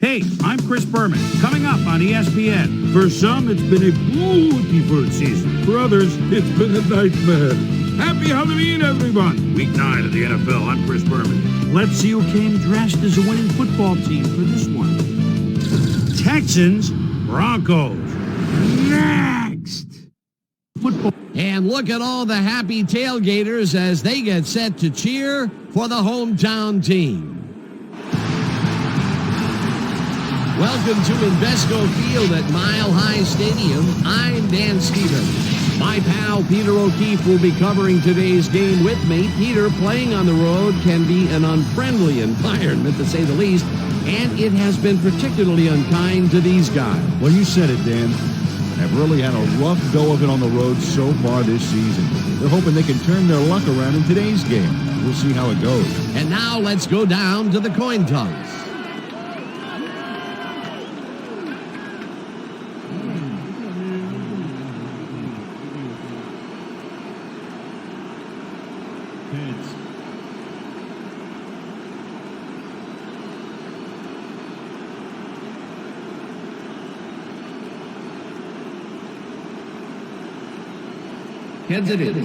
Hey, I'm Chris Berman. Coming up on ESPN. For some, it's been a beautiful season. For others, it's been a nightmare. Happy Halloween, everyone. Week 9 of the NFL. I'm Chris Berman. Let's see who came dressed as a winning football team for this one. Texans, Broncos. Next. Football. And look at all the happy tailgaters as they get set to cheer for the hometown team. Welcome to Invesco Field at Mile High Stadium. I'm Dan Stevens. My pal Peter O'Keefe will be covering today's game with me. Peter, playing on the road can be an unfriendly environment, to say the least, and it has been particularly unkind to these guys. Well, you said it, Dan. Have really had a rough go of it on the road so far this season. They're hoping they can turn their luck around in today's game. We'll see how it goes. And now let's go down to the coin toss. Heads it is.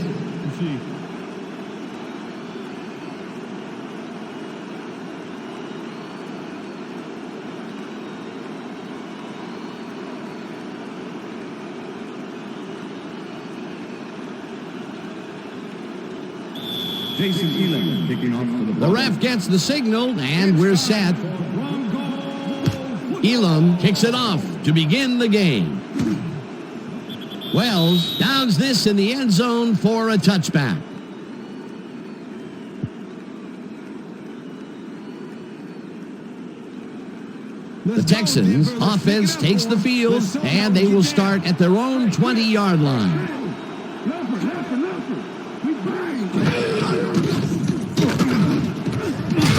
Jason Elam kicking off for the ref gets the signal, and we're set. Elam kicks it off to begin the game. Wells downs this in the end zone for a touchback. The Texans offense takes the field, and they will start at their own 20-yard line.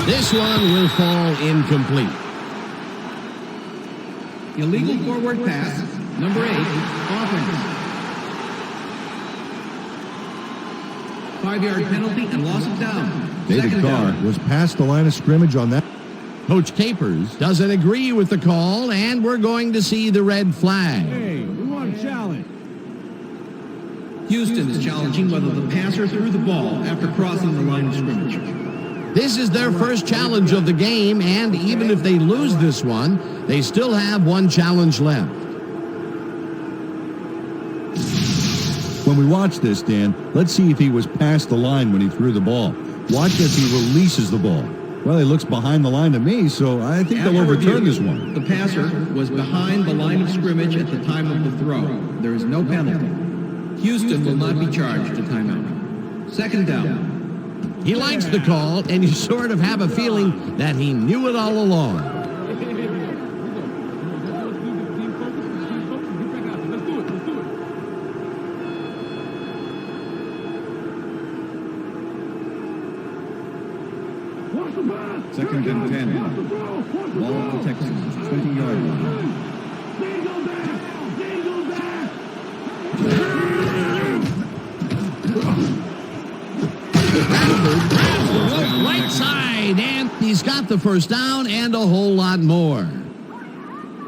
This one will fall incomplete. Illegal forward pass, number 8, offense. 5-yard penalty and loss of down. David Carr was past the line of scrimmage on that. Coach Capers doesn't agree with the call, and we're going to see the red flag. Hey, we want a challenge. Houston is challenging whether the passer threw the ball after crossing the line of scrimmage. This is their first challenge of the game, and even if they lose this one, they still have one challenge left. When we watch this, Dan, let's see if he was past the line when he threw the ball. Watch as he releases the ball. Well, he looks behind the line to me, so I think they'll overturn this one. The passer was behind the line of scrimmage at the time of the throw. There is no penalty. Houston will not be charged a timeout. Second down. He likes the call, and you sort of have a feeling that he knew it all along. Second and 10. Ball for Texans, 20-yard line. Right side, and he's got the first down and a whole lot more.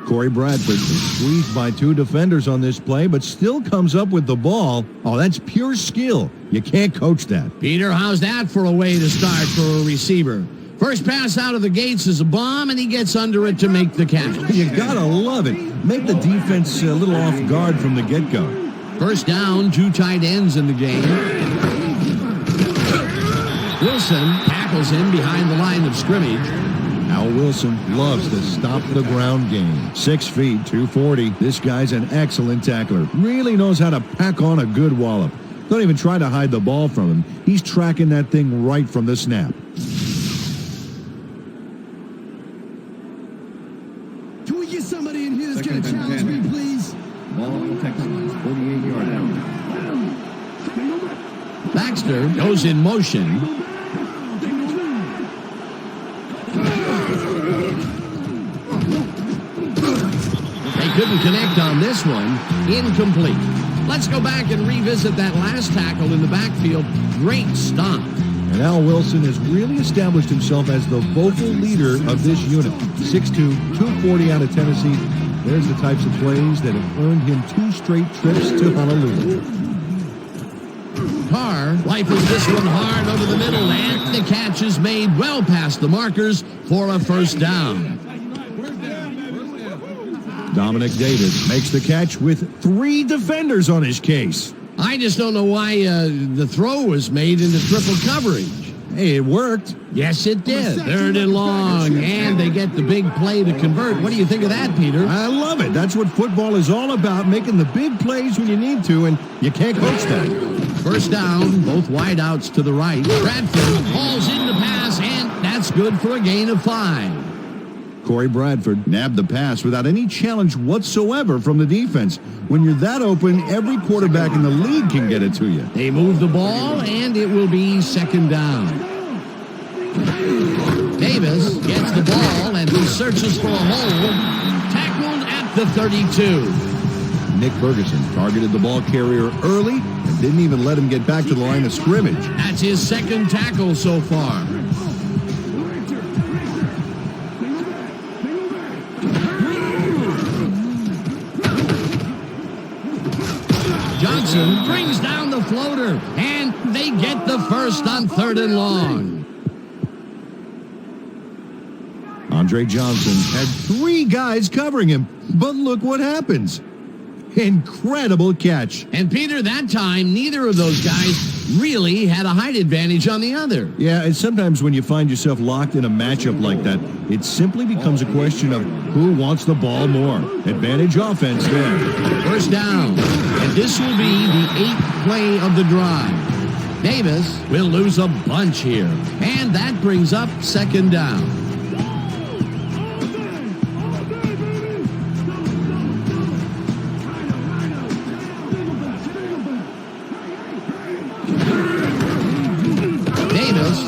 Corey Bradford is squeezed by 2 defenders on this play, but still comes up with the ball. Oh, that's pure skill. You can't coach that. Peter, how's that for a way to start for a receiver? First pass out of the gates is a bomb, and he gets under it to make the catch. You gotta love it. Make the defense a little off guard from the get-go. First down, 2 tight ends in the game. Wilson tackles him behind the line of scrimmage. Al Wilson loves to stop the ground game. 6 feet, 240. This guy's an excellent tackler. Really knows how to pack on a good wallop. Don't even try to hide the ball from him. He's tracking that thing right from the snap. Can we get somebody in here that's going to challenge me, please? Ball for Texans, 48-yard line. Baxter goes in motion. They couldn't connect on this one. Incomplete. Let's go back and revisit that last tackle in the backfield. Great stop. And Al Wilson has really established himself as the vocal leader of this unit. 6'2", 240 out of Tennessee. There's the types of plays that have earned him 2 straight trips to Honolulu. Carr rifles this one hard over the middle, and the catch is made well past the markers for a first down. Dominic Davis makes the catch with 3 defenders on his case. I just don't know why the throw was made into triple coverage. Hey, it worked. Yes, it did. 3rd and long, and they get the big play to convert. What do you think of that, Peter? I love it. That's what football is all about, making the big plays when you need to, and you can't coach that. First down, both wideouts to the right. Bradford hauls in the pass, and that's good for a gain of 5. Corey Bradford nabbed the pass without any challenge whatsoever from the defense. When you're that open, every quarterback in the league can get it to you. They move the ball, and it will be 2nd down. Davis gets the ball, and he searches for a hole. Tackled at the 32. Nick Ferguson targeted the ball carrier early and didn't even let him get back to the line of scrimmage. That's his 2nd tackle so far. Johnson brings down the floater, and they get the first on 3rd and long. Andre Johnson had 3 guys covering him, but look what happens. Incredible catch. And Peter, that time, neither of those guys really had a height advantage on the other. Yeah, and sometimes when you find yourself locked in a matchup like that, it simply becomes a question of who wants the ball more. Advantage offense there. First down, and this will be the 8th play of the drive. Davis will lose a bunch here, and that brings up 2nd down.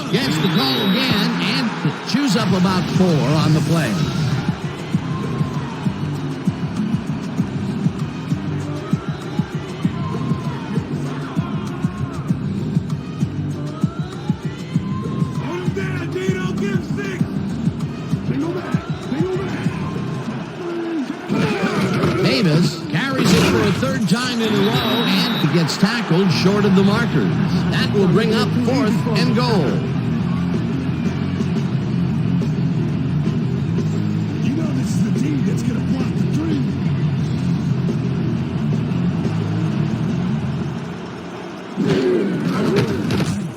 Gets the call again and chews up about 4 on the play. Davis carries it for a 3rd time in a row, and he gets tackled short of the markers. That will bring up 4th and goal.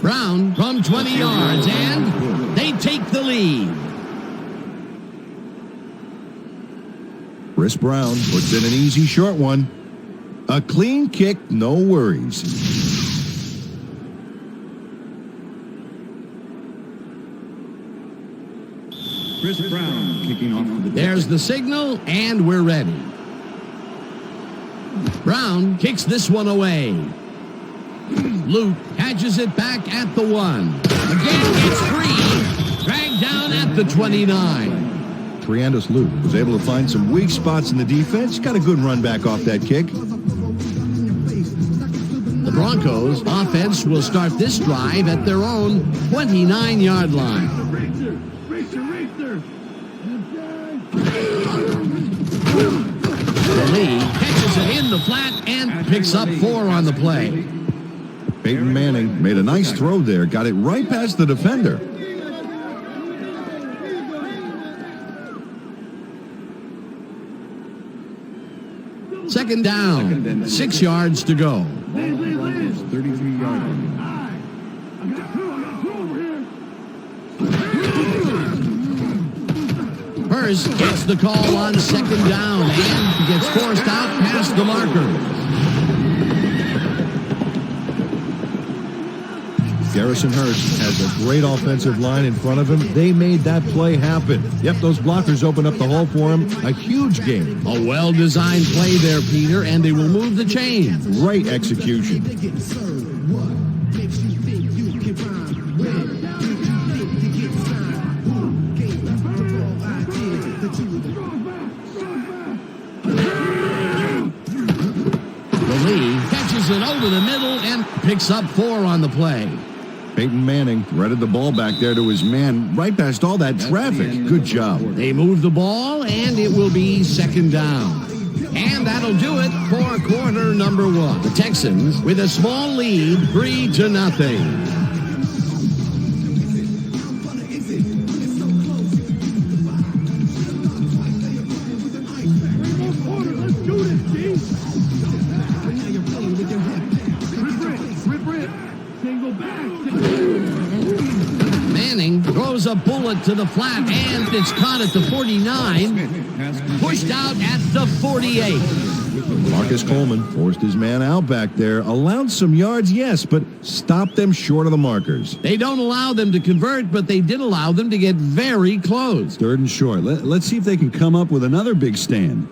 Brown from 20 yards, and they take the lead. Chris Brown puts in an easy short one. A clean kick, no worries. Chris Brown kicking off for the There's the signal, and we're ready. Brown kicks this one away. Luke catches it back at the 1. Again, it's free. Dragged down at the 29. Triandus Luke was able to find some weak spots in the defense. Got a good run back off that kick. The Broncos offense will start this drive at their own 29-yard line. Lee catches it in the flat and picks up 4 on the play. Peyton Manning made a nice throw there. Got it right past the defender. Second down, 6 yards to go. 33-yard line. Hurst gets the call on 2nd down and gets forced out past the marker. Garrison Hurst has a great offensive line in front of him. They made that play happen. Yep, those blockers opened up the hole for him. A huge game. A well-designed play there, Peter, and they will move the chains. Great execution. Lee catches it over the middle and picks up 4 on the play. Peyton Manning threaded the ball back there to his man right past all that traffic. Good job. They move the ball, and it will be second down. And that'll do it for quarter number one. The Texans with a small lead, 3-0. Manning throws a bullet to the flat, and it's caught at the 49, pushed out at the 48. Marcus Coleman forced his man out back there, allowed some yards, yes, but stopped them short of the markers. They don't allow them to convert, but they did allow them to get very close. Third and short. Let's see if they can come up with another big stand.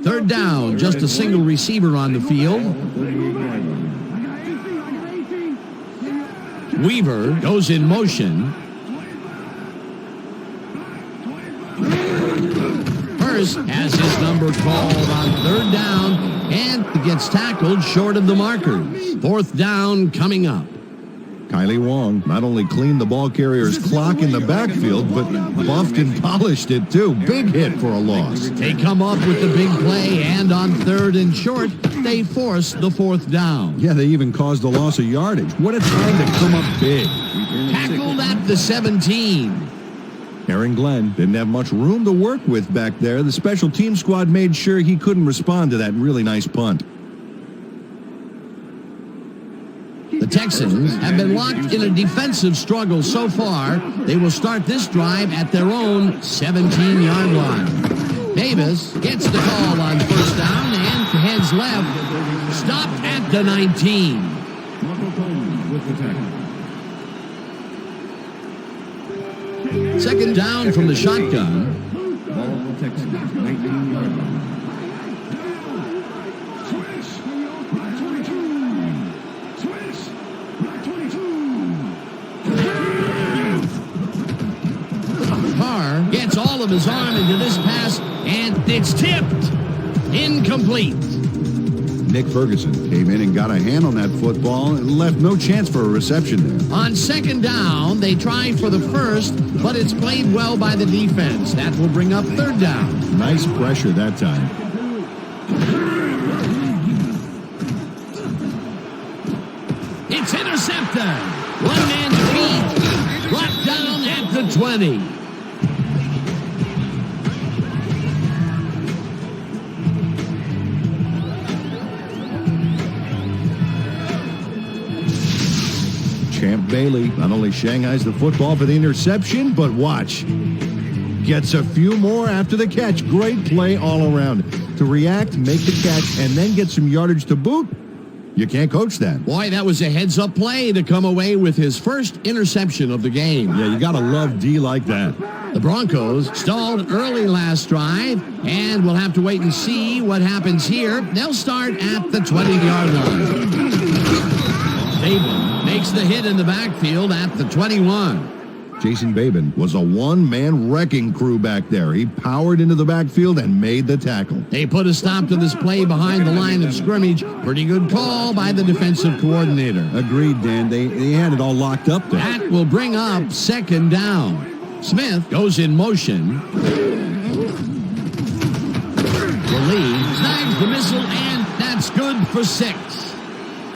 Third down, just a single receiver on the field. Weaver goes in motion. Hurst has his number called on third down and gets tackled short of the markers. Fourth down coming up. Kylie Wong not only cleaned the ball carrier's clock in the backfield, but buffed and polished it too. Big hit for a loss. They come up with the big play, and on third and short, they force the fourth down. Yeah, they even caused a loss of yardage. What a time to come up big. Tackled at the 17. Aaron Glenn didn't have much room to work with back there. The special team squad made sure he couldn't respond to that really nice punt. The Texans have been locked in a defensive struggle so far. They will start this drive at their own 17-yard line. Davis gets the call on first down and heads left. Stopped at the 19. Second down from the shotgun. Ball Texans, 19-yard line. Carr gets all of his arm into this pass, and it's tipped. Incomplete. Nick Ferguson came in and got a hand on that football and left no chance for a reception there. On second down, they try for the first, but it's played well by the defense. That will bring up third down. Nice pressure that time. It's intercepted. One man's feet. Brought down at the 20. Champ Bailey not only shanghais the football for the interception, but watch. Gets a few more after the catch. Great play all around. To react, make the catch, and then get some yardage to boot. You can't coach that. Boy, that was a heads-up play to come away with his first interception of the game. Yeah, you got to love D like that. The Broncos stalled early last drive, and we'll have to wait and see what happens here. They'll start at the 20-yard line. Babin makes the hit in the backfield at the 21. Jason Babin was a one-man wrecking crew back there. He powered into the backfield and made the tackle. They put a stop to this play behind the line of scrimmage. Pretty good call by the defensive coordinator. Agreed, Dan. They had it all locked up there. That will bring up second down. Smith goes in motion. Lee snags the missile, and that's good for 6.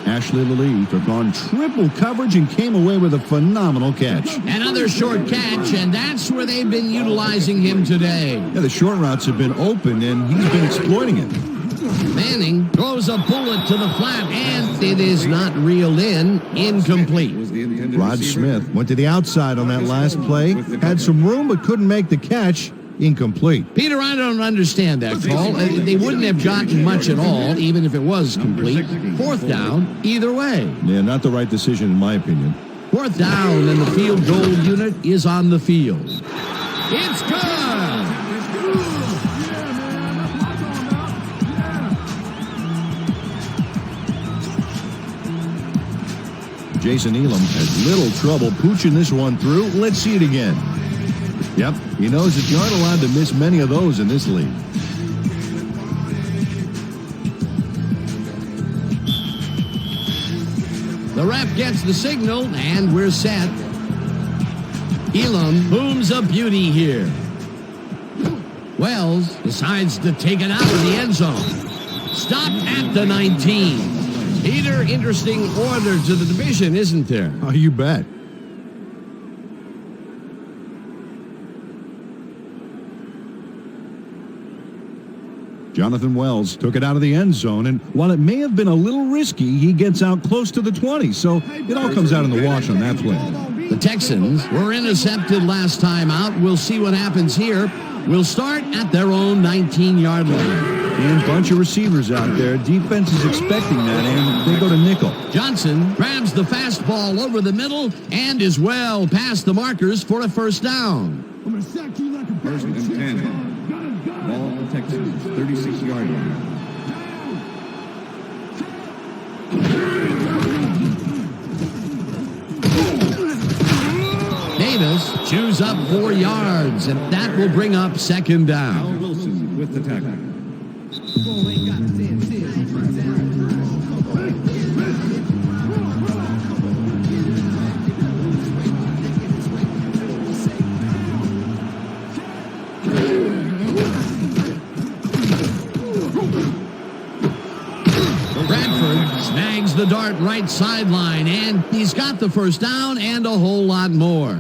Ashley Lee took on triple coverage and came away with a phenomenal catch. Another short catch, and that's where they've been utilizing him today. Yeah, the short routes have been open, and he's been exploiting it. Manning throws a bullet to the flat, and it is not reeled in. Incomplete. Rod Smith went to the outside on that last play, had some room but couldn't make the catch. Incomplete. Peter, I don't understand that call. They wouldn't have gotten much at all, even if it was complete. Fourth down, either way. Yeah, not the right decision in my opinion. Fourth down, and the field goal unit is on the field. It's good! Jason Elam has little trouble pooching this one through. Let's see it again. Yep, he knows that you aren't allowed to miss many of those in this league. The ref gets the signal, and we're set. Elam booms a beauty here. Wells decides to take it out of the end zone. Stopped at the 19. Peter, interesting order to the division, isn't there? Oh, you bet. Jonathan Wells took it out of the end zone, and while it may have been a little risky, he gets out close to the 20, so it all comes out in the wash on that play. The Texans were intercepted last time out. We'll see what happens here. We'll start at their own 19-yard line. And a bunch of receivers out there. Defense is expecting that, and they go to nickel. Johnson grabs the fastball over the middle and is well past the markers for a first down. I'm gonna sack you like a First and 10. Ball at the Texans, 36-yard line. Davis chews up 4 yards, and that will bring up second down. Al Wilson with the tackle. Bradford snags the dart right sideline, and he's got the first down and a whole lot more.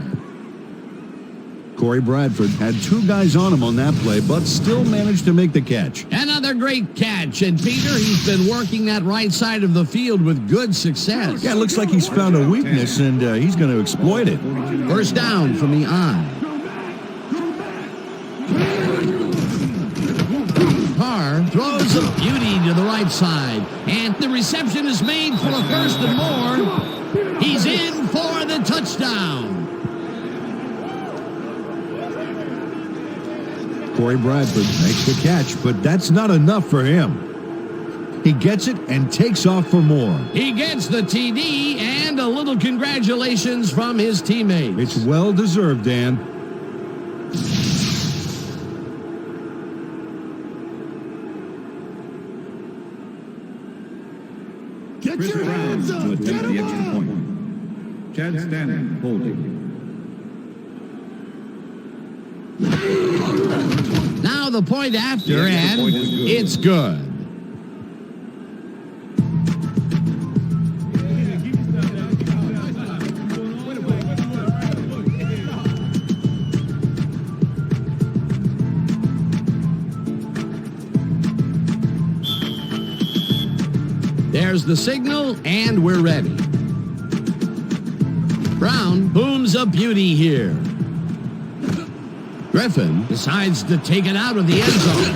Corey Bradford had 2 guys on him on that play, but still managed to make the catch. Another great catch, and Peter, he's been working that right side of the field with good success. Yeah, it looks like he's found a weakness, and he's going to exploit it. First down from the eye. Carr throws a beauty to the right side, and the reception is made for a first and more. He's in for the touchdown. Corey Bradford makes the catch, but that's not enough for him. He gets it and takes off for more. He gets the TD and a little congratulations from his teammates. It's well deserved, Dan. Get Chris your Brown hands up! to Get attempt the him extra up! point. Chad Stanton holding. Now the point after, The extra and point is good. it's good. There's the signal, and we're ready. Brown booms a beauty here. Griffin decides to take it out of the end zone.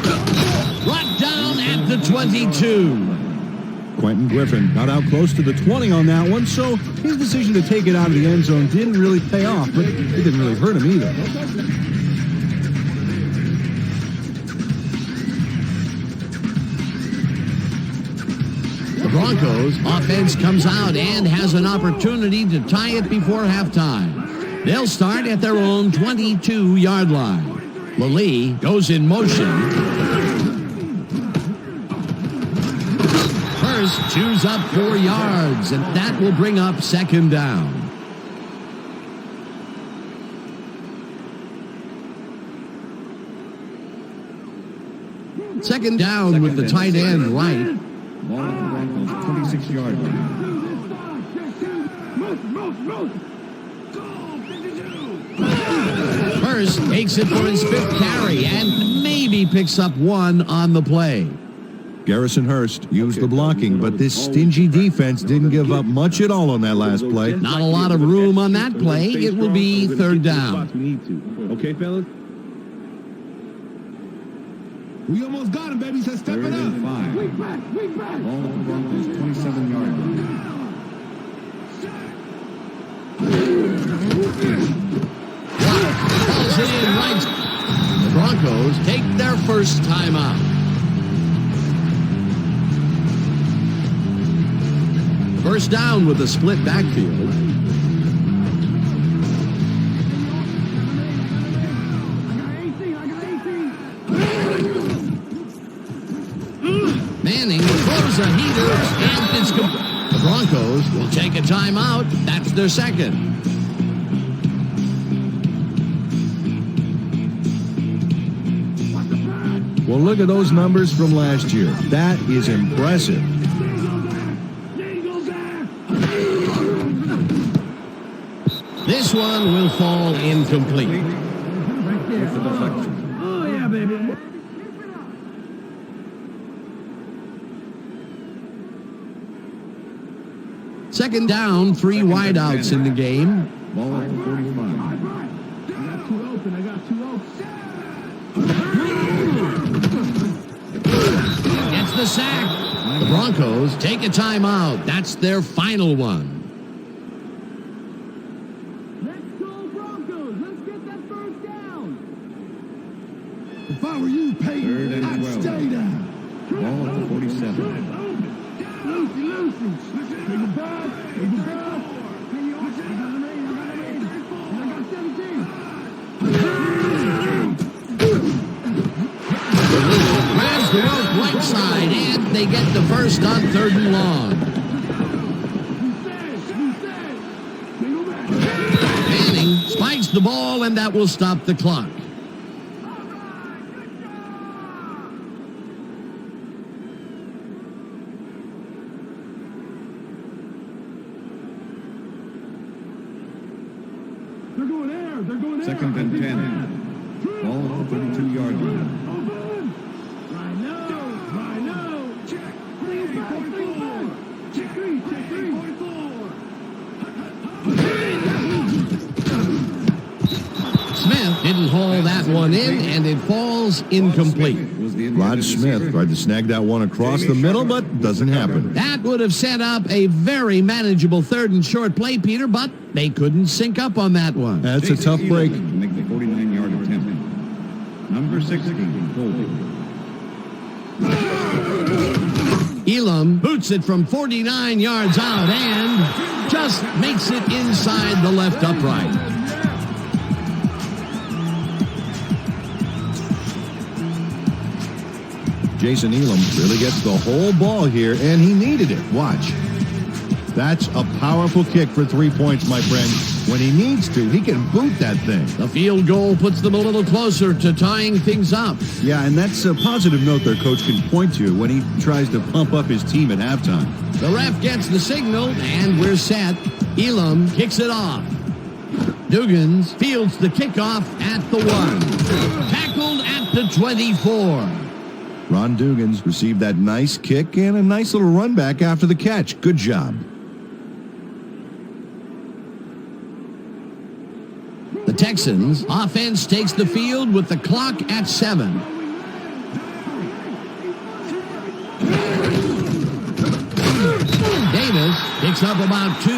Brought down at the 22. Quentin Griffin got out close to the 20 on that one, so his decision to take it out of the end zone didn't really pay off, but it didn't really hurt him either. The Broncos offense comes out and has an opportunity to tie it before halftime. They'll start at their own 22-yard line. Lally goes in motion. Hurst chews up 4 yards, and that will bring up second down. Second down with the tight end right. Ball at the Broncos, 26-yard line. Hurst takes it for his 5th carry and maybe picks up 1 on the play. Garrison Hurst used the blocking, but this stingy defense didn't give up much at all on that last play. Not a lot of room on that play. It will be third down. Okay, fellas? We almost got him, baby. So step Third it up. and 5. Ball at the Broncos, 27-yard line. Falls it in right. The Broncos take their first timeout. First down with a split backfield. Manning throws a heater, and it's complete. The Broncos will take a timeout. That's their second. Well, look at those numbers from last year. That is impressive. This one will fall incomplete. Oh, yeah, baby. Second down, 3 wideouts in the game. Ball at the 45. I got two open. Gets the sack. The Broncos take a timeout. That's their final one. Let's go, Broncos. Let's get that first down. If I were you, Third Peyton, and I'd 12. stay down. Ball at the 47. Lucy. Take it back. I got 17. Grabs the rope right side, and they get the first on 3rd and long. Manning spikes the ball, and that will stop the clock. They're going there. Second and 10. Ball at the 32-yard line. Check. Check three. Smith didn't haul that one in, and it falls incomplete. Rod Smith tried to snag that one across the middle, but doesn't happen. That would have set up a very manageable 3rd and short play, Peter, but they couldn't sync up on that one. That's a tough break. To make the 49-yard attempt. Number 16, holding. Elam boots it from 49 yards out and just makes it inside the left upright. Jason Elam really gets the whole ball here, and he needed it. Watch. That's a powerful kick for 3 points, my friend. When he needs to, he can boot that thing. The field goal puts them a little closer to tying things up. Yeah, and that's a positive note their coach can point to when he tries to pump up his team at halftime. The ref gets the signal, and we're set. Elam kicks it off. Duggins fields the kickoff at the 1. Tackled at the 24. Ron Duggins received that nice kick and a nice little run back after the catch. Good job. The Texans offense takes the field with the clock at 7. Davis picks up about 2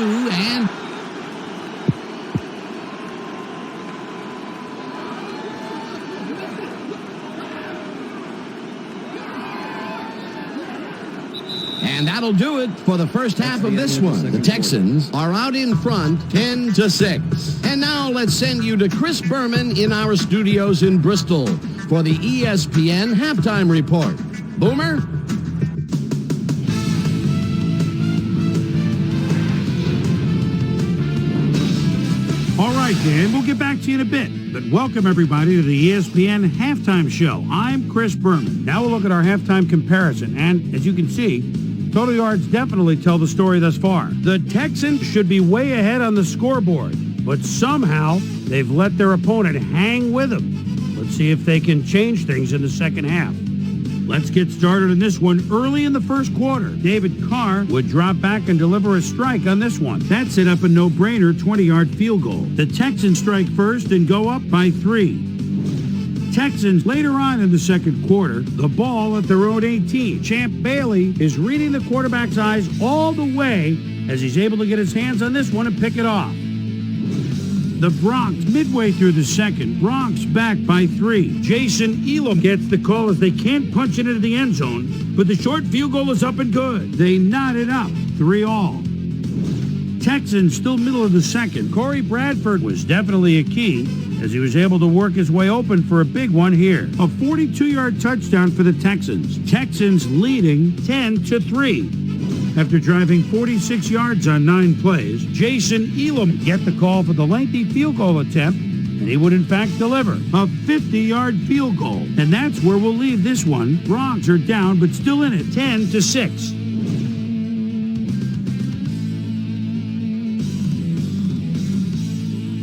and that'll do it for the first half of this one. The Texans are out in front 10-6. And now let's send you to Chris Berman in our studios in Bristol for the ESPN halftime report. Boomer? All right, Dan, we'll get back to you in a bit. But welcome, everybody, to the ESPN Halftime Show. I'm Chris Berman. Now we'll look at our halftime comparison. And as you can see, total yards definitely tell the story thus far. The Texans should be way ahead on the scoreboard, but somehow they've let their opponent hang with them. Let's see if they can change things in the second half. Let's get started in this one early in the first quarter. David Carr would drop back and deliver a strike on this one. That set up a no-brainer 20-yard field goal. The Texans strike first and go up by 3. Texans later on in the second quarter, the ball at their own 18. Champ Bailey is reading the quarterback's eyes all the way as he's able to get his hands on this one and pick it off. The Bronx, midway through the second, Bronx back by 3. Jason Elam gets the call as they can't punch it into the end zone, but the short field goal is up and good. They knot it up, 3-all. Texans still middle of the second. Corey Bradford was definitely a key as he was able to work his way open for a big one here. A 42-yard touchdown for the Texans. Texans leading 10-3. After driving 46 yards on 9 plays, Jason Elam get the call for the lengthy field goal attempt, and he would in fact deliver a 50-yard field goal. And that's where we'll leave this one. Broncs are down, but still in it, 10-6.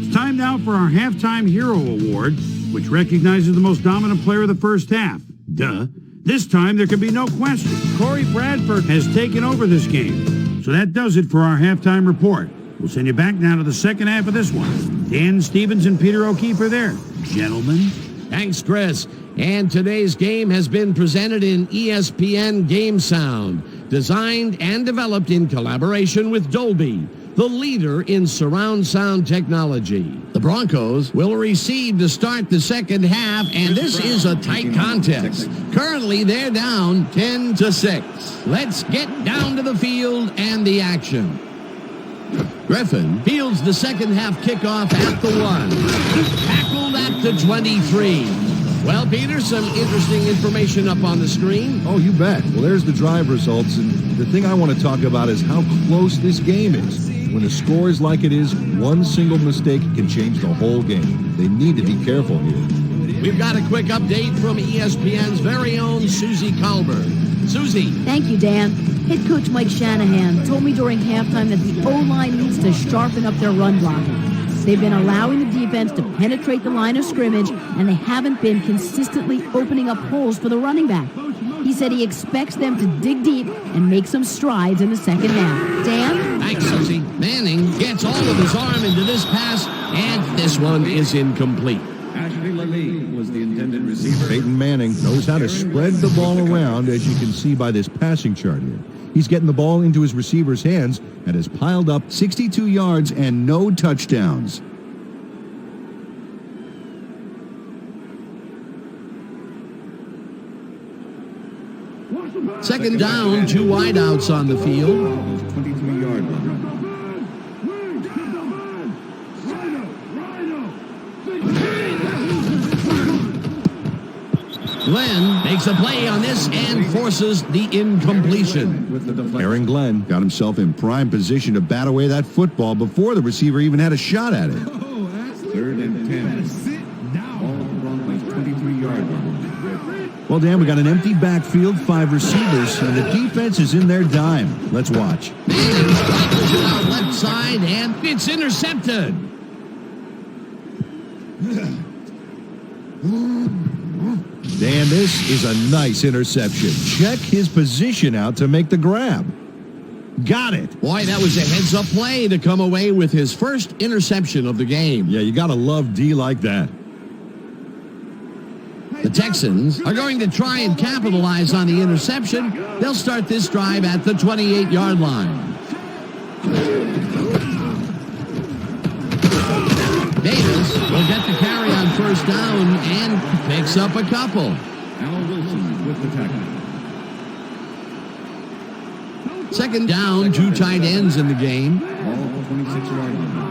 It's time now for our Halftime Hero Award, which recognizes the most dominant player of the first half. Duh. This time, there can be no question. Corey Bradford has taken over this game. So that does it for our halftime report. We'll send you back now to the second half of this one. Dan Stevens and Peter O'Keefe are there. Gentlemen. Thanks, Chris. And today's game has been presented in ESPN Game Sound, designed and developed in collaboration with Dolby, the leader in surround sound technology. The Broncos will receive to start the second half, and this is a tight contest. Currently, they're down 10-6. Let's get down to the field and the action. Griffin fields the second half kickoff at the 1. Tackled at the 23. Well, Peter, some interesting information up on the screen. Oh, you bet. Well, there's the drive results, and the thing I want to talk about is how close this game is. When the score is like it is, one single mistake can change the whole game. They need to be careful here. We've got a quick update from ESPN's very own Susie Colbert. Susie. Thank you, Dan. Head coach Mike Shanahan told me during halftime that the O-line needs to sharpen up their run blocking. They've been allowing the defense to penetrate the line of scrimmage, and they haven't been consistently opening up holes for the running back. He said he expects them to dig deep and make some strides in the second half. Dan? Thanks, Susie. Manning gets all of his arm into this pass, and this one is incomplete. Ashley Lally was the intended receiver. Peyton Manning knows how to spread the ball around, as you can see by this passing chart here. He's getting the ball into his receiver's hands and has piled up 62 yards and no touchdowns. Second down, 2 wideouts on the field. 23-yard line. Glenn makes a play on this and forces the incompletion. With the deflection. Aaron Glenn got himself in prime position to bat away that football before the receiver even had a shot at it. 3rd and 10. Ball at the Broncos' 23-yard line. Well, Dan, we got an empty backfield, 5 receivers, and the defense is in their dime. Let's watch. Manning strikes it out left side, and it's intercepted. Dan, this is a nice interception. Check his position out to make the grab. Got it. Boy, that was a heads-up play to come away with his first interception of the game. Yeah, you got to love D like that. The Texans are going to try and capitalize on the interception. They'll start this drive at the 28-yard line. Davis will get the carry on first down and picks up a couple. Al Wilson with the tackle. Second down, 2 tight ends in the game. Ball at the 26-yard line.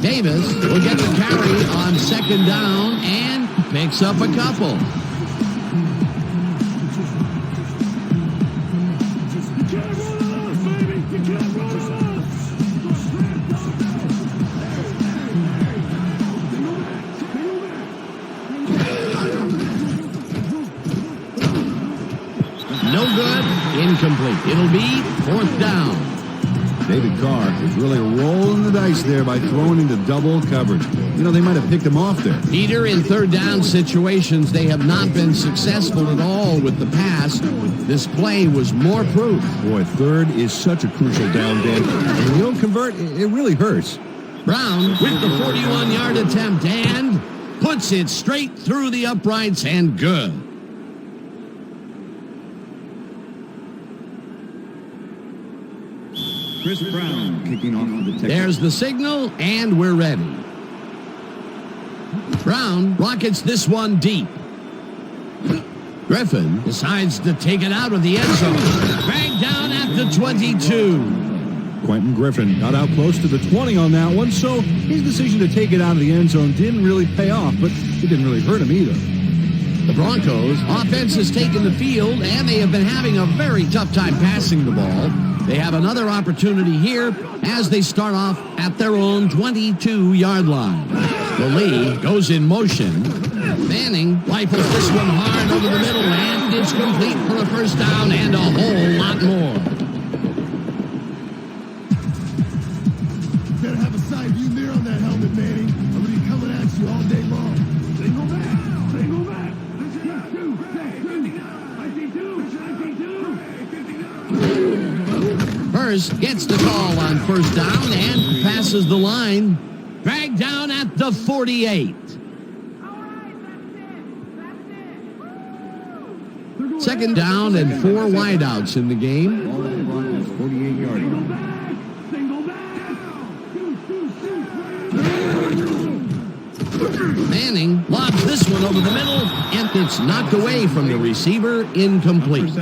Davis will get the carry on second down and picks up a couple. No good, incomplete. It'll be 4th down. David Carr is really rolling the dice there by throwing into double coverage. You know, they might have picked him off there. Peter, in third down situations, they have not been successful at all with the pass. This play was more proof. Boy, third is such a crucial down, Dan. And when you don't convert, it really hurts. Brown with the 41-yard attempt and puts it straight through the uprights and good. Chris Brown kicking off for the Texans. There's the signal, and we're ready. Brown rockets this one deep. Griffin decides to take it out of the end zone. Dragged down at the 22. Quentin Griffin got out close to the 20 on that one, so his decision to take it out of the end zone didn't really pay off, but it didn't really hurt him either. The Broncos offense has taken the field, and they have been having a very tough time passing the ball. They have another opportunity here as they start off at their own 22-yard line. The lead goes in motion. Manning rifles this one hard over the middle, and it's complete for a first down and a whole lot more. Better have a side view mirror on that helmet, Manning. I'm going to be coming at you all day long. Single back. Single back. Hurst gets the call on first down and passes the line. Dragged down at the 48. Second down and 4 wideouts in the game. Ball at the Broncos 48-yard line. Manning lobs this one over the middle, and it's knocked away from the receiver, incomplete.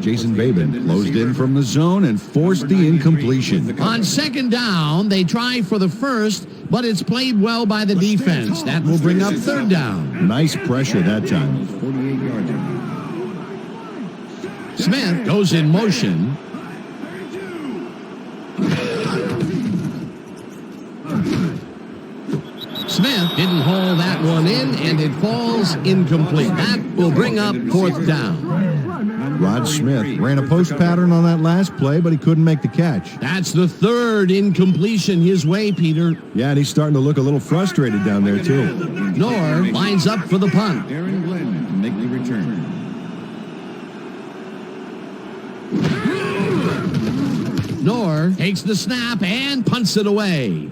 Jason Babin closed in from the zone and forced the incompletion. On second down, they try for the first, but it's played well by the defense. That will bring up third down. Nice pressure that time. 48-yard line. Smith goes in motion. Smith didn't haul that one in, and it falls incomplete. That will bring up fourth down. Rod Smith ran a post pattern on that last play, but he couldn't make the catch. That's the third incompletion his way, Peter. Yeah, and he's starting to look a little frustrated down there, too. Nor lines up for the punt. Aaron Glenn to make the return. Nor takes the snap and punts it away.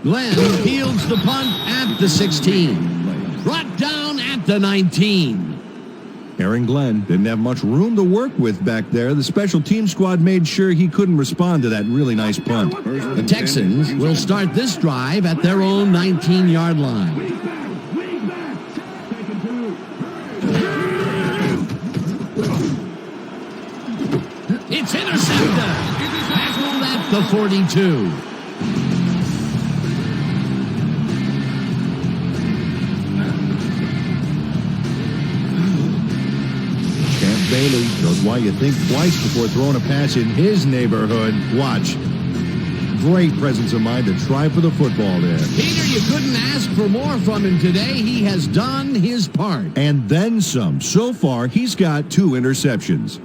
Glenn fields the punt at the 16. Brought down at the 19. Aaron Glenn didn't have much room to work with back there. The special team squad made sure he couldn't respond to that really nice punt. The Texans will start this drive at their own 19-yard line. It's intercepted. Tackled at the 42. Bailey shows why you think twice before throwing a pass in his neighborhood. Watch. Great presence of mind to try for the football there. Peter, you couldn't ask for more from him today. He has done his part. And then some. So far, he's got 2 interceptions.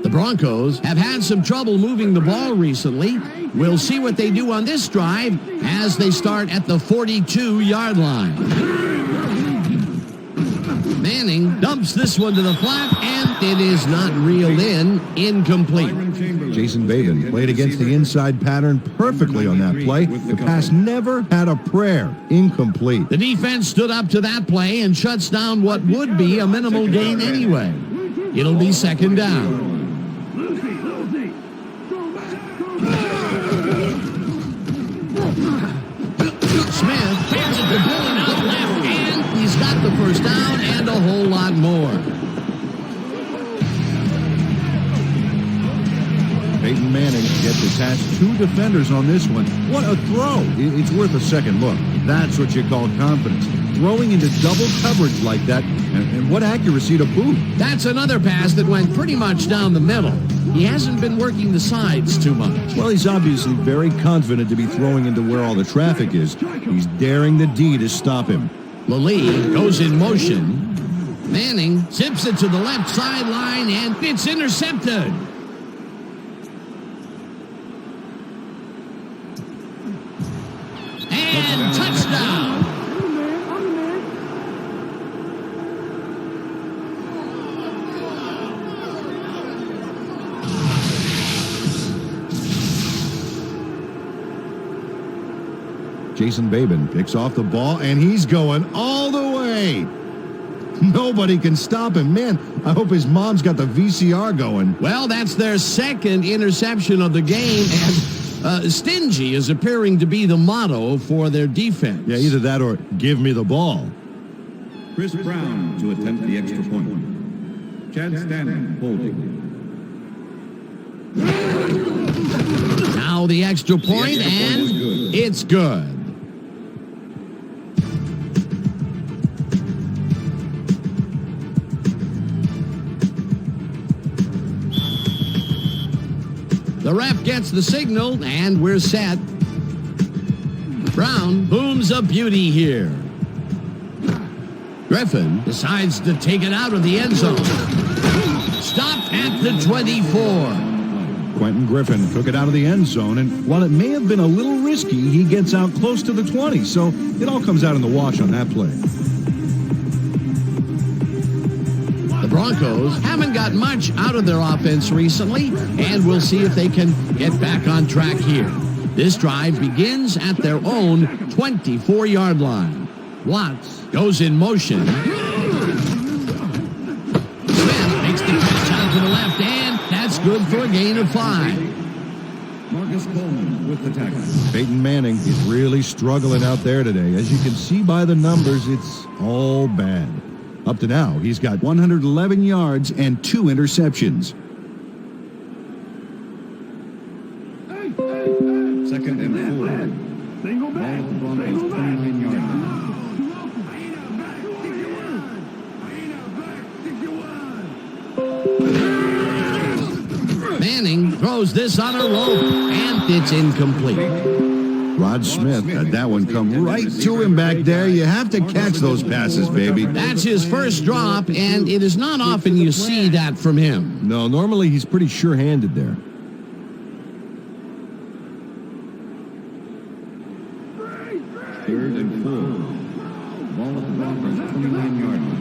The Broncos have had some trouble moving the ball recently. We'll see what they do on this drive as they start at the 42-yard line. Manning dumps this one to the flat, and it is not reeled in. Incomplete. Jason Babin played against the inside pattern perfectly on that play. The pass never had a prayer. Incomplete. The defense stood up to that play and shuts down what would be a minimal gain anyway. It'll be second down. Smith hands it to Dillon out left, and he's got the first down and a whole lot more. Peyton Manning gets past 2 defenders on this one. What a throw. It's worth a second look. That's what you call confidence. Throwing into double coverage like that, and what accuracy to boot. That's another pass that went pretty much down the middle. He hasn't been working the sides too much. Well, he's obviously very confident to be throwing into where all the traffic is. He's daring the D to stop him. Lallee goes in motion. Manning zips it to the left sideline, and it's intercepted. And touchdown. Jason Babin picks off the ball, and he's going all the way. Nobody can stop him. Man, I hope his mom's got the VCR going. Well, that's their second interception of the game, and stingy is appearing to be the motto for their defense. Yeah, either that or give me the ball. Chris Brown to attempt the extra point. Chad Stanton holding. Now the extra point, and it's good. The ref gets the signal, and we're set. Brown booms a beauty here. Griffin decides to take it out of the end zone. Stopped at the 24. Quentin Griffin took it out of the end zone, and while it may have been a little risky, he gets out close to the 20, so it all comes out in the wash on that play. The Broncos haven't got much out of their offense recently, and we'll see if they can get back on track here. This drive begins at their own 24-yard line. Watts goes in motion. Smith makes the catch out to the left, and that's good for a gain of 5. Marcus Coleman with the tackle. Peyton Manning is really struggling out there today. As you can see by the numbers, it's all bad. Up to now, he's got 111 yards and 2 interceptions. Second and 4. Single Ball back. at the Broncos' 29-yard line. Manning throws this on a rope, and it's incomplete. Rod Smith had that one come right to him back there. You have to catch those passes, baby. That's his first drop, and it is not often you see that from him. No, normally he's pretty sure-handed there. Third and 4. Ball at the Broncos' 29-yard line.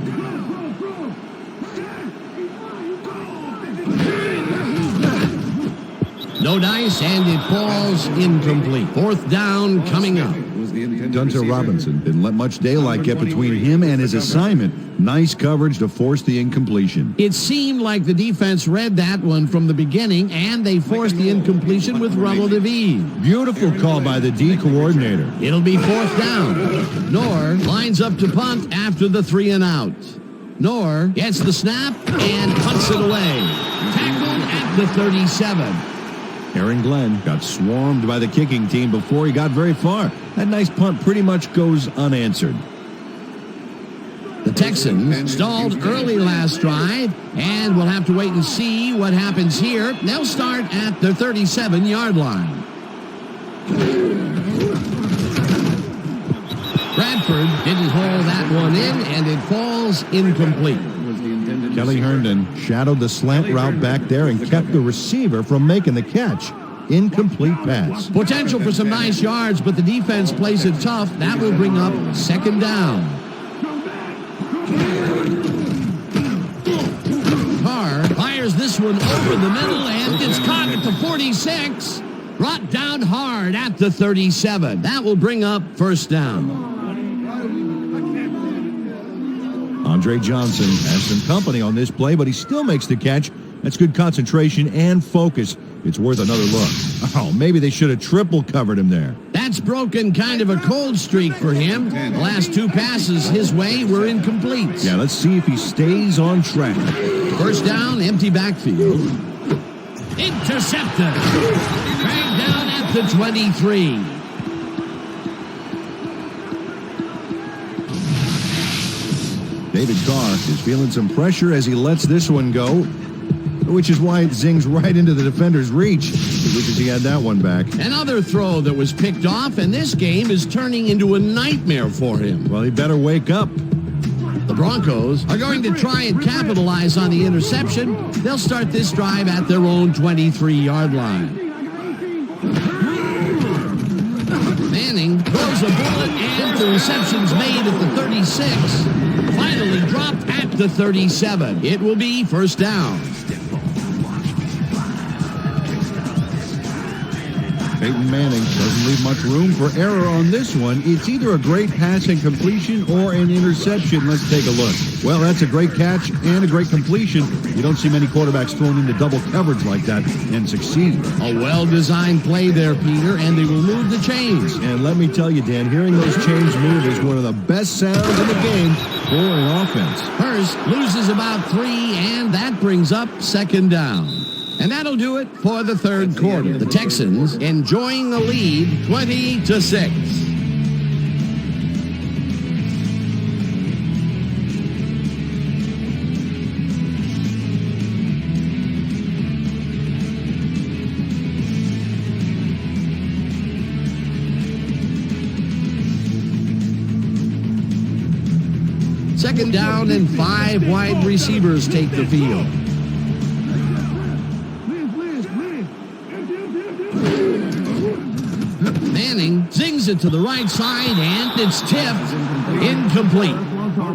No dice, and it falls incomplete. Fourth down coming up. Was the intended Dunta receiver. Robinson didn't let much daylight get between him and his assignment. Nice coverage to force the incompletion. It seemed like the defense read that one from the beginning, and they forced the incompletion with relative ease. Beautiful call by the D coordinator. It'll be fourth down. Knorr lines up to punt after the 3 and out. Knorr gets the snap and punts it away. Tackled at the 37. Aaron Glenn got swarmed by the kicking team before he got very far. That nice punt pretty much goes unanswered. The Texans stalled early last drive, and we'll have to wait and see what happens here. They'll start at the 37-yard line. Bradford didn't haul that one in, and it falls incomplete. Was the intended Kelly receiver. Herndon shadowed the slant route back there and kept the receiver from making the catch. Incomplete pass. Potential for some nice yards, but the defense plays it tough. That will bring up second down. Carr fires this one over the middle, and it's caught at the 46. Brought down hard at the 37. That will bring up first down. Andre Johnson has some company on this play, but he still makes the catch. That's good concentration and focus. It's worth another look. Oh, maybe they should have triple covered him there. That's broken kind of a cold streak for him. The last 2 passes his way were incomplete. Yeah, let's see if he stays on track. First down, empty backfield. Intercepted. Dragged down at the 23. David Carr is feeling some pressure as he lets this one go, which is why it zings right into the defender's reach. He wishes he had that one back. Another throw that was picked off, and this game is turning into a nightmare for him. Well, he better wake up. The Broncos are going to try and capitalize on the interception. They'll start this drive at their own 23-yard line. Manning throws a bullet, and the reception's made at the 36. Finally dropped at the 37. It will be first down. Peyton Manning doesn't leave much room for error on this one. It's either a great pass and completion or an interception. Let's take a look. Well, that's a great catch and a great completion. You don't see many quarterbacks thrown into double coverage like that and succeed. A well-designed play there, Peter, and they will move the chains. And let me tell you, Dan, hearing those chains move is one of the best sounds in the game for an offense. Hurst loses about 3, and that brings up second down. And that'll do it for the third quarter. The Texans enjoying the lead 20-6. Second down and 5 wide receivers take the field. Manning zings it to the right side, and it's tipped. Incomplete.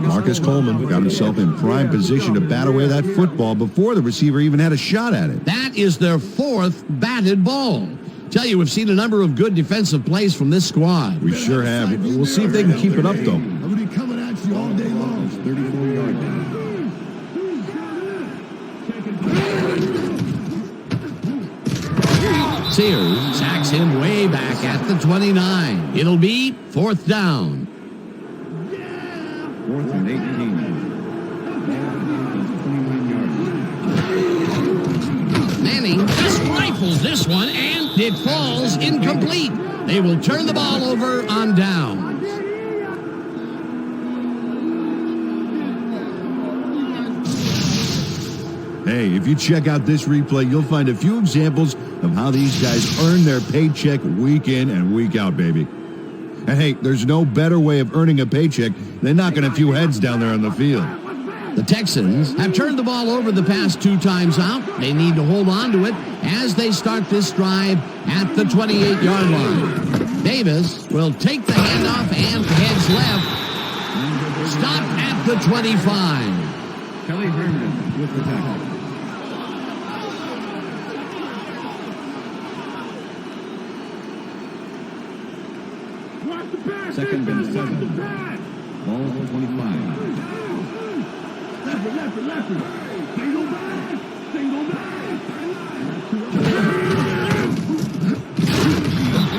Marcus Coleman got himself in prime position to bat away that football before the receiver even had a shot at it. That is their 4th batted ball. Tell you, we've seen a number of good defensive plays from this squad. We sure have. We'll see if they can keep it up, though. I'm going to be coming at you all day long. 34-yard line. Sears sacks him way back at the 29. It'll be 4th down. 4th and 18. 29-yard line. Manning just rifles this one, and it falls incomplete. They will turn the ball over on downs. Hey, if you check out this replay, you'll find a few examples of how these guys earn their paycheck week in and week out, baby. And hey, there's no better way of earning a paycheck than knocking a few heads down there on the field. The Texans have turned the ball over the past 2 times out. They need to hold on to it as they start this drive at the 28-yard line. Davis will take the handoff and heads left. Stopped at the 25. Kelly Herndon with the tackle. Second and 7. Ball at 25.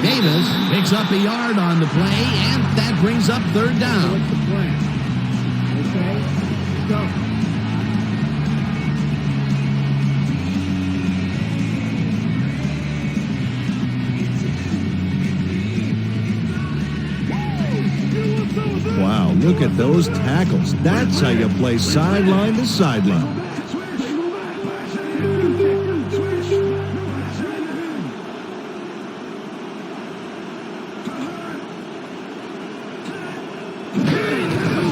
Davis picks up a yard on the play, and that brings up 3rd down. Okay, go. Wow, look at those tackles. That's how you play sideline to sideline.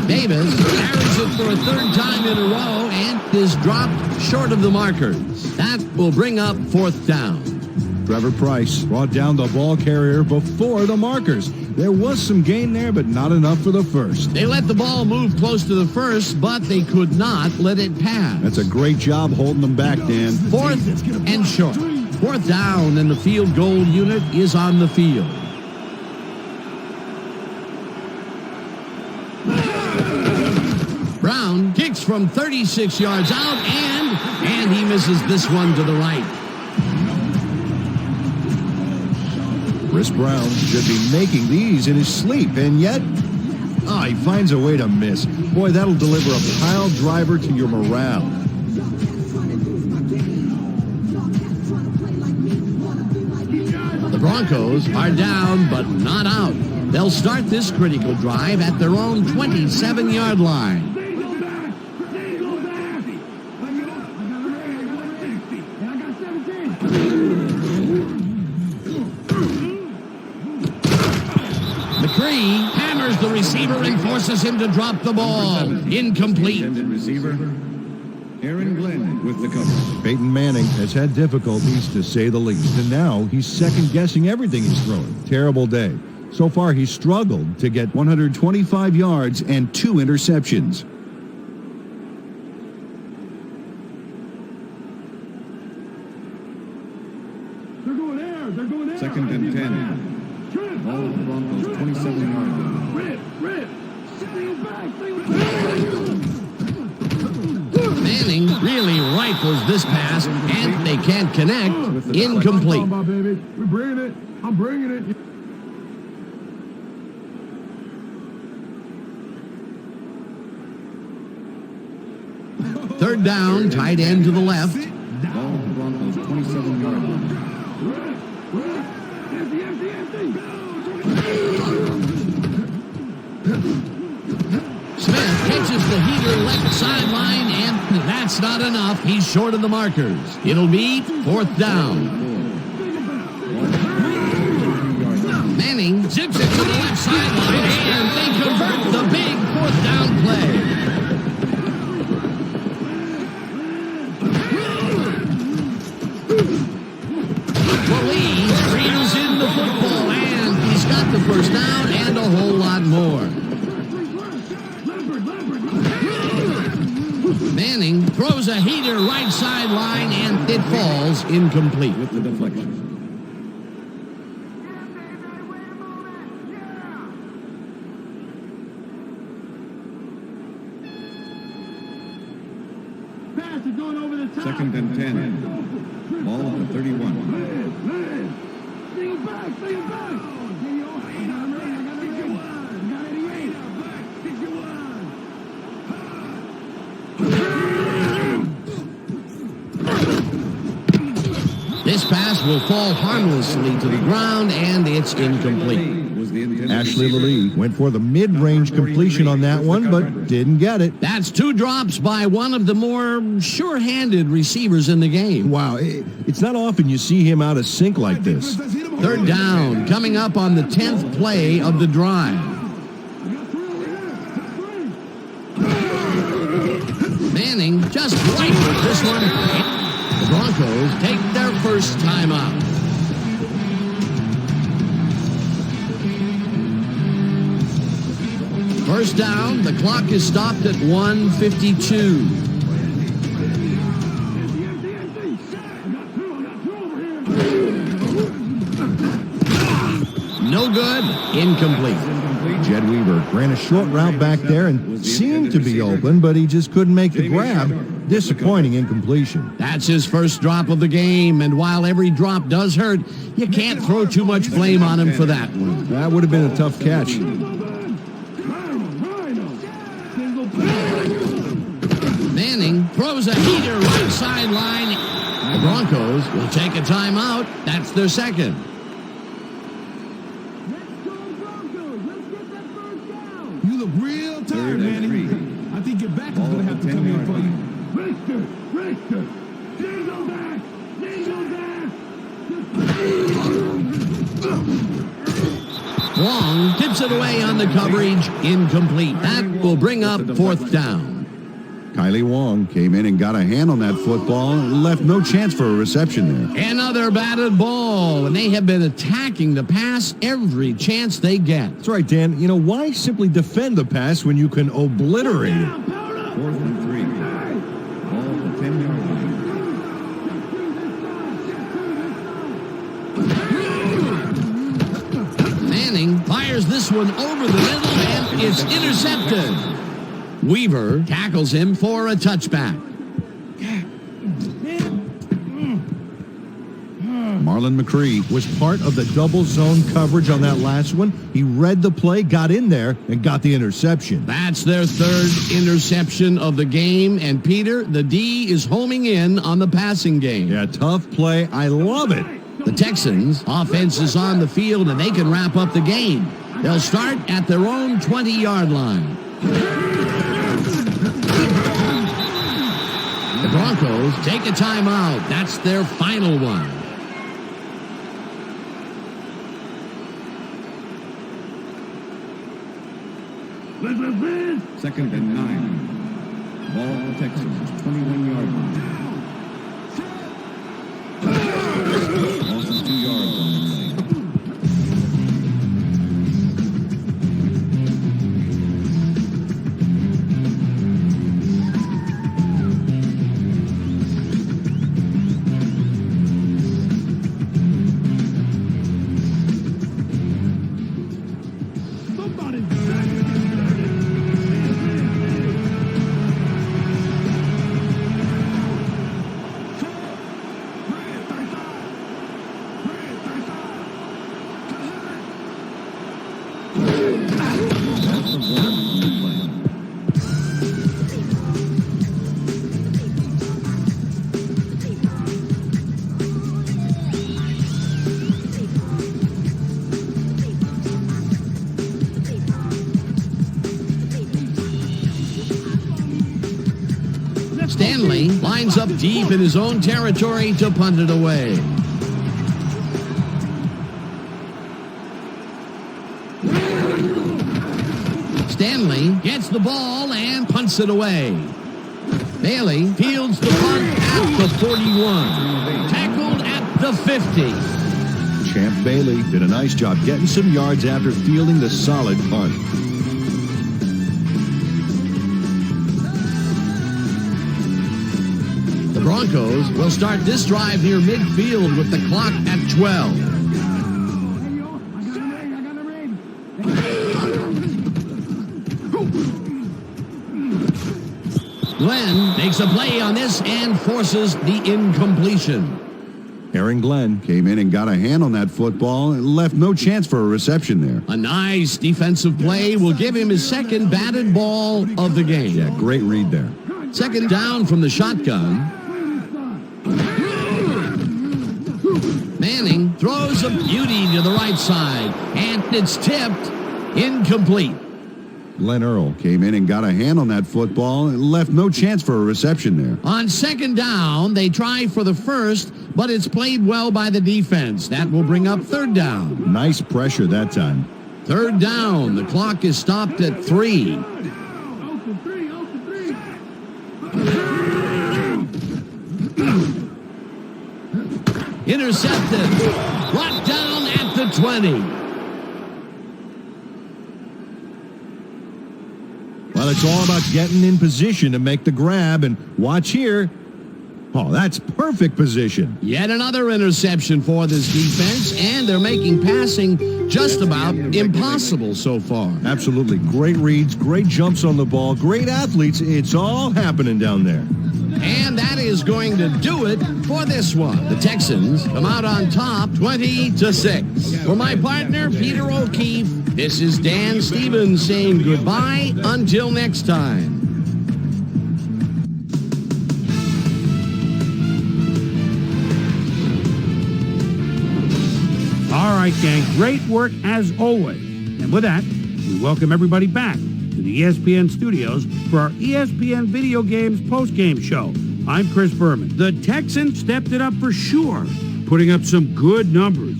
Davis carries it for a 3rd time in a row and is dropped short of the markers. That will bring up 4th down. Trevor Price brought down the ball carrier before the markers. There was some gain there, but not enough for the first. They let the ball move close to the first, but they could not let it pass. That's a great job holding them back, Dan. 4th and short. 4th down, and the field goal unit is on the field. Brown kicks from 36 yards out, and he misses this one to the right. Chris Brown should be making these in his sleep, and yet, he finds a way to miss. Boy, that'll deliver a pile driver to your morale. The Broncos are down, but not out. They'll start this critical drive at their own 27-yard line. McCree hammers the receiver and forces him to drop the ball. Incomplete. Intended receiver, Aaron Glenn with the cover. Peyton Manning has had difficulties, to say the least, and now he's second-guessing everything he's throwing. Terrible day. So far, he's struggled to get 125 yards and 2 interceptions. They're going there. They're going there. Second and 10. Ball at the Broncos 27-yard line. Rip. Stay back. Manning really rifles this pass, and they can't connect. Incomplete. Come on, baby. We're bringing it. I'm bringing it. Third down, tight end to the left. Ball at the Broncos 27-yard line. Smith catches the heater left sideline, and that's not enough. He's short of the markers. It'll be 4th down. Manning zips it to the left sideline, and they convert the big 4th down play. Manning throws a heater right sideline, and it falls incomplete. With the deflection. Pass is going over the top. 2nd and 10. Ball at the 31. Bring it back, bring it back. This pass will fall harmlessly to the ground, and it's incomplete. Was the intended Ashley receiver. Lee went for the mid-range completion on that one, but didn't get it. That's 2 drops by one of the more sure-handed receivers in the game. Wow, it's not often you see him out of sync like this. 3rd down, coming up on the 10th play of the drive. Manning just rifled this one. The Broncos take their first time out. First down, the clock is stopped at 1:52. No good, incomplete. Jed Weaver ran a short route back there and seemed to be open, but he just couldn't make the grab. Disappointing incompletion. That's his first drop of the game, and while every drop does hurt, you can't throw too much blame on him for that one. That would have been a tough catch. Manning throws a heater right sideline. The Broncos will take a timeout. That's their second. You look real tired, 3rd and Manny. 3. I think your back is Ball going to have to at the come in 10-yard for you. line. Richter! Dingle back! Dingle back! Long tips it away on the coverage. Incomplete. That will bring up 4th down. Kylie Wong came in and got a hand on that football and left no chance for a reception there. Another batted ball, and they have been attacking the pass every chance they get. That's right, Dan. You know, why simply defend the pass when you can obliterate it? 4th and 3. Ball at the 10-yard line. Manning fires this one over the middle, and it's intercepted. Weaver tackles him for a touchback. Marlon McCree was part of the double zone coverage on that last one. He read the play, got in there, and got the interception. That's their 3rd interception of the game, and Peter, the D is homing in on the passing game. Yeah, tough play. I love it. The Texans' offense is on the field, and they can wrap up the game. They'll start at their own 20-yard line. The Broncos take a timeout. That's their final one. Second and 9. Ball at the Texans, 21-yard line. Loss of 2 yards on the play. Stanley lines up deep in his own territory to punt it away. Stanley gets the ball and punts it away. Bailey fields the punt at the 41. Tackled at the 50. Champ Bailey did a nice job getting some yards after fielding the solid punt. Broncos will start this drive near midfield with the clock at 12. Glenn makes a play on this and forces the incompletion. Aaron Glenn came in and got a hand on that football and left no chance for a reception there. A nice defensive play will give him his second batted ball of the game. Yeah, great read there. Second down from the shotgun. Manning throws a beauty to the right side, and it's tipped incomplete. Glenn Earl came in and got a hand on that football and left no chance for a reception there. On second down, they try for the first, but it's played well by the defense. That will bring up third down. Nice pressure that time. Third down, the clock is stopped at 3. Intercepted. Brought down at the 20. Well, it's all about getting in position to make the grab, and watch here. Oh, that's perfect position. Yet another interception for this defense, and they're making passing just about impossible so far. Absolutely. Great reads, great jumps on the ball, great athletes. It's all happening down there. And that is going to do it for this one. The Texans come out on top 20-6. For my partner, Peter O'Keefe, this is Dan Stevens saying goodbye until next time. All right, gang. Great work as always. And with that, we welcome everybody back to the ESPN studios for our ESPN Video Games postgame show. I'm Chris Berman. The Texans stepped it up for sure, putting up some good numbers.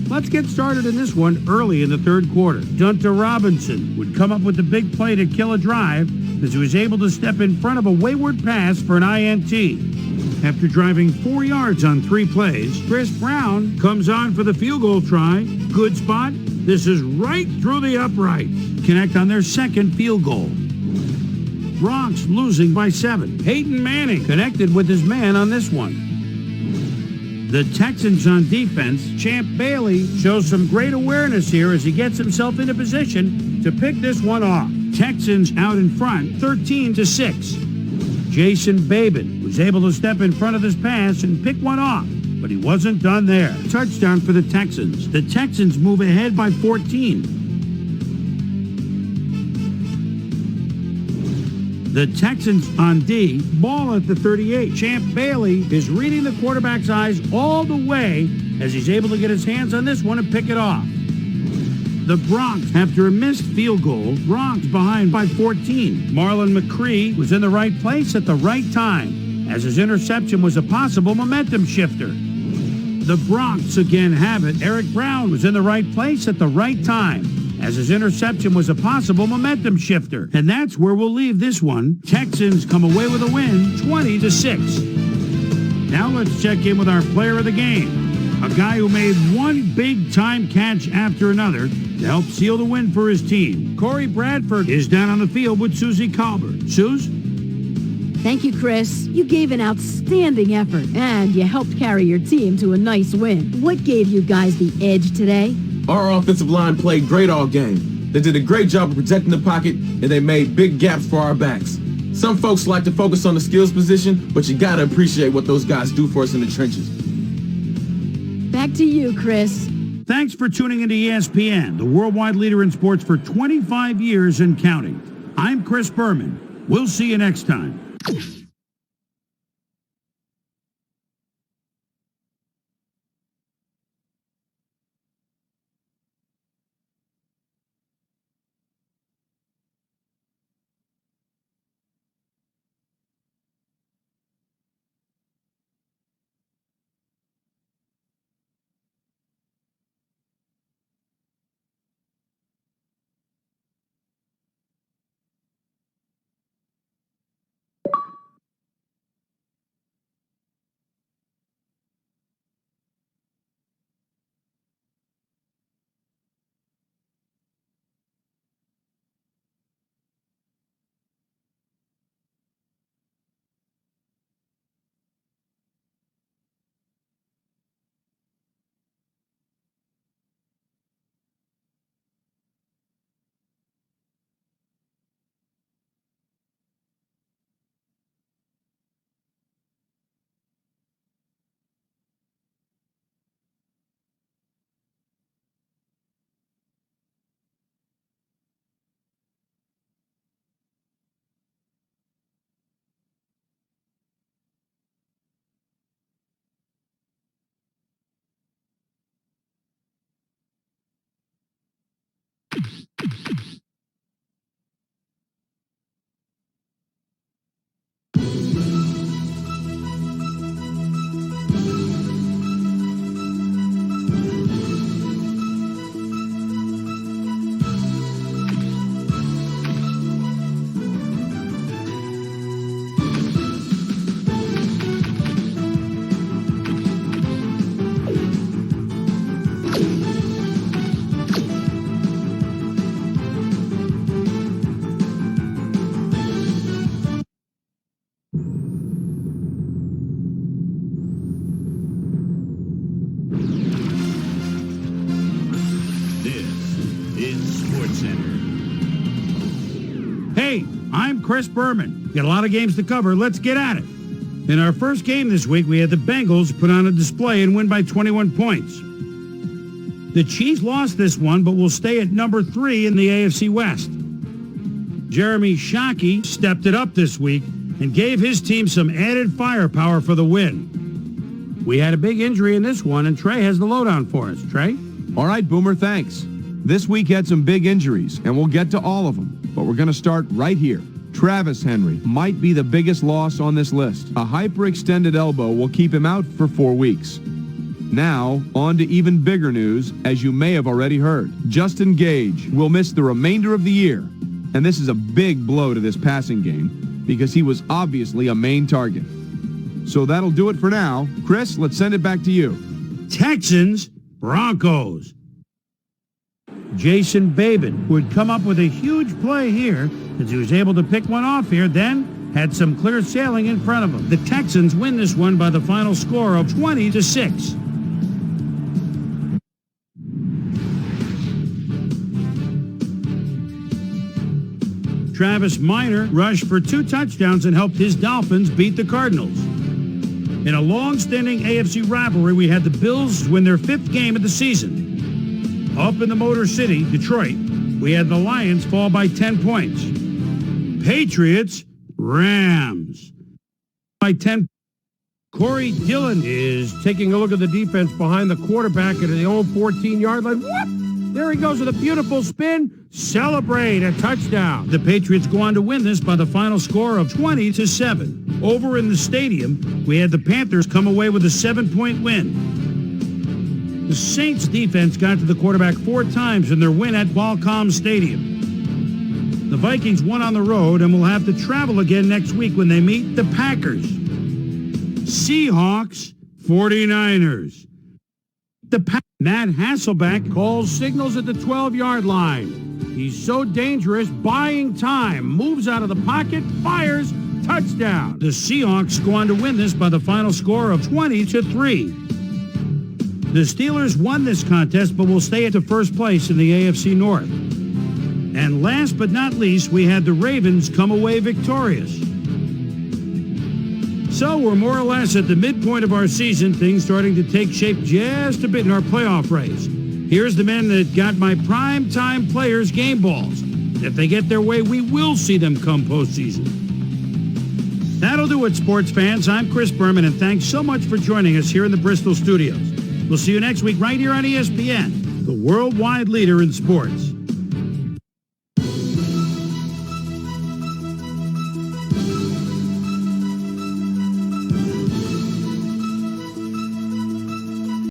Let's get started in this one early in the third quarter. Dunta Robinson would come up with the big play to kill a drive as he was able to step in front of a wayward pass for an INT. After driving 4 yards on 3 plays, Chris Brown comes on for the field goal try. Good spot. This is right through the uprights. Connect on their second field goal. Bronx losing by 7. Peyton Manning connected with his man on this one. The Texans on defense, Champ Bailey shows some great awareness here as he gets himself into position to pick this one off. Texans out in front, 13-6. Jason Babin was able to step in front of this pass and pick one off, but he wasn't done there. Touchdown for the Texans. The Texans move ahead by 14. The Texans on D, ball at the 38. Champ Bailey is reading the quarterback's eyes all the way as he's able to get his hands on this one and pick it off. The Bronx, after a missed field goal, Bronx behind by 14. Marlon McCree was in the right place at the right time, as his interception was a possible momentum shifter. The Bronx again have it. Eric Brown was in the right place at the right time, as his interception was a possible momentum shifter. And that's where we'll leave this one. Texans come away with a win, 20-6. Now let's check in with our player of the game, a guy who made one big-time catch after another to help seal the win for his team. Corey Bradford is down on the field with Susie Colbert. Suze? Thank you, Chris. You gave an outstanding effort, and you helped carry your team to a nice win. What gave you guys the edge today? Our offensive line played great all game. They did a great job of protecting the pocket, and they made big gaps for our backs. Some folks like to focus on the skills position, but you gotta appreciate what those guys do for us in the trenches. Back to you, Chris. Thanks for tuning into ESPN, the worldwide leader in sports for 25 years and counting. I'm Chris Berman. We'll see you next time. I'm Chris Berman. Got a lot of games to cover. Let's get at it. In our first game this week, we had the Bengals put on a display and win by 21 points. The Chiefs lost this one, but will stay at number 3 in the AFC West. Jeremy Shockey stepped it up this week and gave his team some added firepower for the win. We had a big injury in this one, and Trey has the lowdown for us. Trey? All right, Boomer, thanks. This week had some big injuries, and we'll get to all of them. But we're going to start right here. Travis Henry might be the biggest loss on this list. A hyperextended elbow will keep him out for 4 weeks. Now, on to even bigger news, as you may have already heard. Justin Gage will miss the remainder of the year. And this is a big blow to this passing game because he was obviously a main target. So that'll do it for now. Chris, let's send it back to you. Texans, Broncos. Jason Babin would come up with a huge play here as he was able to pick one off here, then had some clear sailing in front of him. The Texans win this one by the final score of 20-6. Travis Minor rushed for 2 touchdowns and helped his Dolphins beat the Cardinals. In a long-standing AFC rivalry, we had the Bills win their 5th game of the season. Up in the Motor City, Detroit, we had the Lions fall by 10 points. Patriots, Rams. By 10. Corey Dillon is taking a look at the defense behind the quarterback at his own 14-yard line. Whoop! There he goes with a beautiful spin. Celebrate a touchdown. The Patriots go on to win this by the final score of 20-7. Over in the stadium, we had the Panthers come away with a 7-point win. The Saints defense got to the quarterback 4 times in their win at Qualcomm Stadium. The Vikings won on the road and will have to travel again next week when they meet the Packers. Seahawks, 49ers. Matt Hasselbeck calls signals at the 12-yard line. He's so dangerous, buying time, moves out of the pocket, fires, touchdown. The Seahawks go on to win this by the final score of 20-3. The Steelers won this contest, but will stay at the first place in the AFC North. And last but not least, we had the Ravens come away victorious. So we're more or less at the midpoint of our season, things starting to take shape just a bit in our playoff race. Here's the men that got my prime-time players game balls. If they get their way, we will see them come postseason. That'll do it, sports fans. I'm Chris Berman, and thanks so much for joining us here in the Bristol studios. We'll see you next week right here on ESPN, the worldwide leader in sports.